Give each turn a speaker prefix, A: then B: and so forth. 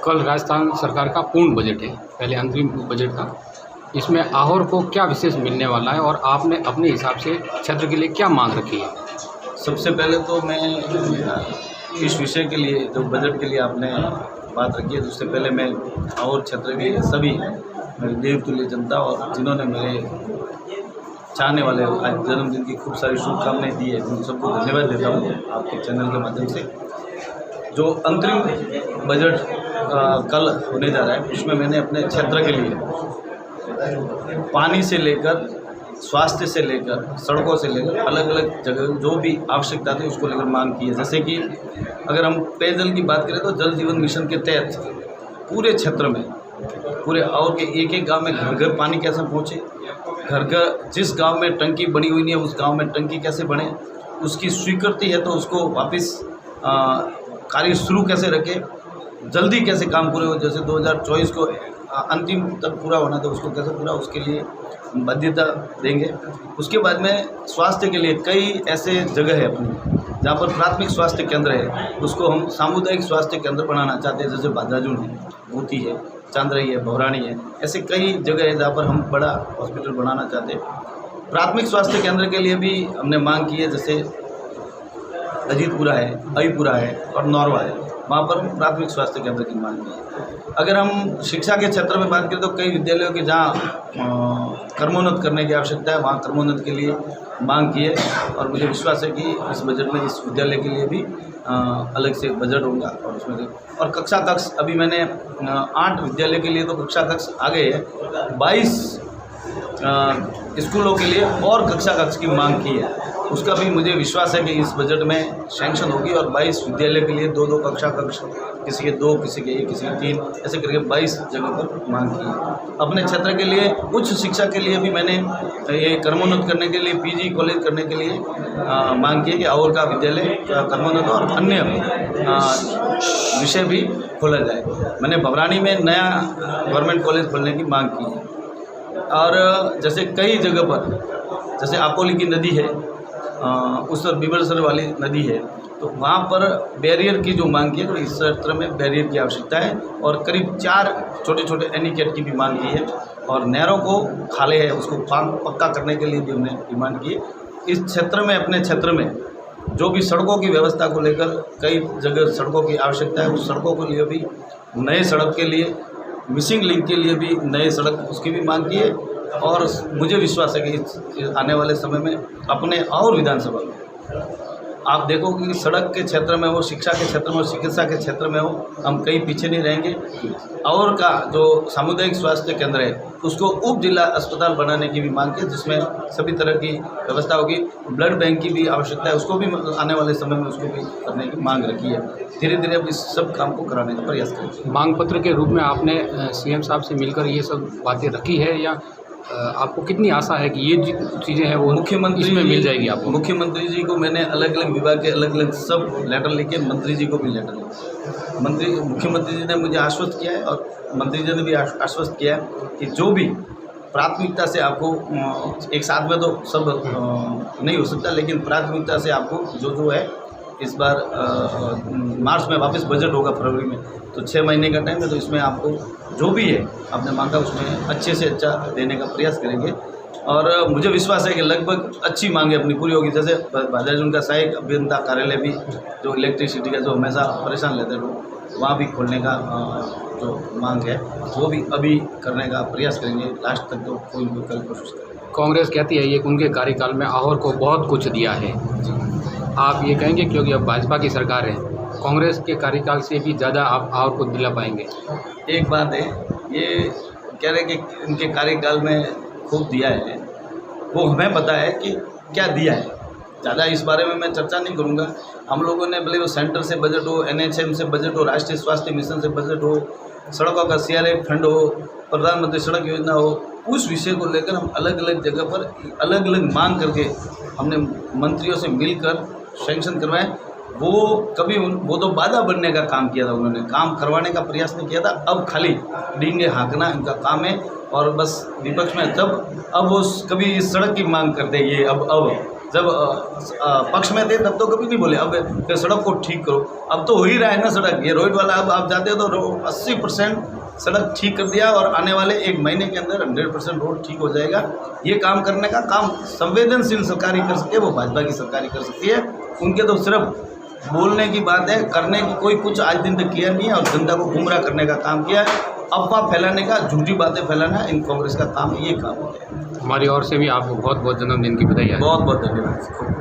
A: कल राजस्थान सरकार का पूर्ण बजट है, पहले अंतरिम बजट था। इसमें आहोर को क्या विशेष मिलने वाला है और आपने अपने हिसाब से क्षेत्र के लिए क्या मांग रखी है?
B: सबसे पहले तो मैं इस विषय के लिए, जो बजट के लिए आपने बात रखी है, उससे पहले मैं और क्षेत्र के सभी मेरे देवतुल्य जनता और जिन्होंने मेरे चाहने वाले आज जन्मदिन की खूब सारी शुभकामनाएं दी है, उन सबको धन्यवाद देता हूँ आपके चैनल के माध्यम से। जो अंतरिम बजट कल होने जा रहा है, उसमें मैंने अपने क्षेत्र के लिए पानी से लेकर, स्वास्थ्य से लेकर, सड़कों से लेकर अलग अलग जगह जो भी आवश्यकता थी उसको लेकर मांग की है। जैसे कि अगर हम पेयजल की बात करें तो जल जीवन मिशन के तहत पूरे क्षेत्र में, पूरे और के एक एक गांव में घर घर पानी कैसे पहुंचे, घर घर जिस गांव में टंकी बनी हुई नहीं है उस गांव में टंकी कैसे बने, उसकी स्वीकृति है तो उसको वापस कार्य शुरू कैसे रखें, जल्दी कैसे काम पूरे हो। जैसे 2024 को अंतिम तक पूरा होना था, उसको कैसे पूरा, उसके लिए बाध्यता देंगे। उसके बाद में स्वास्थ्य के लिए कई ऐसे जगह है अपनी जहाँ पर प्राथमिक स्वास्थ्य केंद्र है, उसको हम सामुदायिक स्वास्थ्य केंद्र बनाना चाहते हैं। जैसे बाजाजून है, भूती है, चांदरई है, भौरानी है, ऐसे कई जगह है जहाँ पर हम बड़ा हॉस्पिटल बनाना चाहते हैं। प्राथमिक स्वास्थ्य केंद्र के लिए भी हमने मांग की है, जैसे अजीतपुरा है, अईपुरा है और नौरवा है, वहाँ पर प्राथमिक स्वास्थ्य केंद्र की मांग की है। अगर हम शिक्षा के क्षेत्र में बात करें तो कई विद्यालयों के जहाँ कर्मोन्नत करने की आवश्यकता है, वहाँ कर्मोन्नत के लिए मांग की है। और मुझे विश्वास है कि इस बजट में इस विद्यालय के लिए भी अलग से बजट होगा। और उसमें और कक्षा कक्ष अभी मैंने 8 विद्यालय के लिए तो कक्षा कक्ष आ गए हैं, 22 स्कूलों के लिए और कक्षा कक्ष की मांग की है। उसका भी मुझे विश्वास है कि इस बजट में सैंक्शन होगी और 22 विद्यालय के लिए 2-2 कक्षा कक्ष, किसी के 2, किसी के 1, किसी के 3, ऐसे करके 22 जगह पर मांग की है। अपने क्षेत्र के लिए उच्च शिक्षा के लिए भी मैंने ये कर्मोन्नत करने के लिए, पीजी कॉलेज करने के लिए मांग की है कि और का विद्यालय कर्मोन्नत और अन्य विषय भी खोला जाए। मैंने भवरानी में नया गवर्नमेंट कॉलेज खोलने की मांग की है। और जैसे कई जगह पर, जैसे आपोली की नदी है, उस पर बिबरसर वाली नदी है, तो वहाँ पर बैरियर की जो मांग की है, तो इस क्षेत्र में बैरियर की आवश्यकता है। और करीब 4 छोटे छोटे एनीकेट की भी मांग की है। और नहरों को खाले है, उसको पक्का करने के लिए भी हमने डिमांड की है। इस क्षेत्र में, अपने क्षेत्र में जो भी सड़कों की व्यवस्था को लेकर कई जगह सड़कों की आवश्यकता है, उस सड़कों के लिए भी, नए सड़क के लिए, मिसिंग लिंक के लिए भी नए सड़क, उसकी भी मांग की है। और मुझे विश्वास है कि आने वाले समय में अपने और विधानसभा में आप देखो कि सड़क के क्षेत्र में हो, शिक्षा के क्षेत्र में हो, चिकित्सा के क्षेत्र में हो, हम कहीं पीछे नहीं रहेंगे। और का जो सामुदायिक स्वास्थ्य केंद्र है उसको उप जिला अस्पताल बनाने की भी मांग है, जिसमें सभी तरह की व्यवस्था होगी। ब्लड बैंक की भी आवश्यकता है, उसको भी आने वाले समय में उसको भी करने की मांग रखी है। धीरे धीरे अब इस सब काम को कराने का प्रयास करेंगे।
A: मांग पत्र के रूप में आपने सीएम साहब से मिलकर ये सब बातें रखी है, या आपको कितनी आशा है कि ये चीज़ें हैं वो
B: मुख्यमंत्री
A: में मिल जाएगी आपको?
B: मुख्यमंत्री जी को मैंने अलग अलग विभाग के अलग अलग सब लेटर लिखे, मंत्री जी को भी लेटर लिखे। मुख्यमंत्री जी ने मुझे आश्वस्त किया है और मंत्री जी ने भी आश्वस्त किया है कि जो भी प्राथमिकता से आपको, एक साथ में तो सब नहीं हो सकता, लेकिन प्राथमिकता से आपको जो है, इस बार मार्च में वापस बजट होगा, फरवरी में, तो 6 महीने का टाइम है, तो इसमें आपको जो भी है आपने मांगा उसमें अच्छे से अच्छा देने का प्रयास करेंगे। और मुझे विश्वास है कि लगभग अच्छी मांगे अपनी पूरी होगी। जैसे बाजाजून का सहायक अभियंता कार्यालय भी, जो इलेक्ट्रिसिटी का जो हमेशा परेशान लेते हैं लोग, वहाँ भी खोलने का जो मांग है वो भी अभी करने का प्रयास करेंगे। लास्ट तक तो कोई कल कोशिश करेंगे।
A: कांग्रेस कहती है ये उनके कार्यकाल में आहोर को बहुत कुछ दिया है, आप ये कहेंगे क्योंकि अब भाजपा की सरकार है, कांग्रेस के कार्यकाल से भी ज़्यादा आप आहोर को दिला पाएंगे?
B: एक बात है, ये कह रहे कि इनके कार्यकाल में खूब दिया है, वो हमें पता है कि क्या दिया है। ज़्यादा इस बारे में मैं चर्चा नहीं करूँगा। हम लोगों ने भले वो सेंटर से बजट हो, NHM से बजट हो, राष्ट्रीय स्वास्थ्य मिशन से बजट हो, सड़कों का CRF फंड हो, प्रधानमंत्री सड़क योजना हो, उस विषय को लेकर हम अलग अलग जगह पर अलग अलग मांग करके हमने मंत्रियों से मिलकर सैंक्शन करवाए। वो कभी वो तो बाधा बनने का काम किया था, उन्होंने काम करवाने का प्रयास नहीं किया था। अब खाली डींगे हाँकना इनका काम है और बस विपक्ष में तब अब वो कभी इस सड़क की मांग करते हैं। ये अब जब पक्ष में थे तब तो कभी नहीं बोले अब कि सड़क को ठीक करो। अब तो हो ही रहा है ना सड़क, ये रोड वाला अब आप जाते हो तो 80% सड़क ठीक कर दिया और आने वाले 1 महीने के अंदर 100% रोड ठीक हो जाएगा। ये काम करने का काम संवेदनशील सरकार ही कर सकती है, वो भाजपा की सरकार ही कर सकती है। उनके तो सिर्फ बोलने की बात है, करने की कोई कुछ आज दिन तक किया नहीं है और जनता को गुमराह करने का काम किया है, अफवाह फैलाने का, झूठी बातें फैलाना इन कांग्रेस का काम, ये काम है।
A: हमारी ओर से भी आपको बहुत बहुत जन्मदिन की बधाई है।
B: बहुत बहुत धन्यवाद।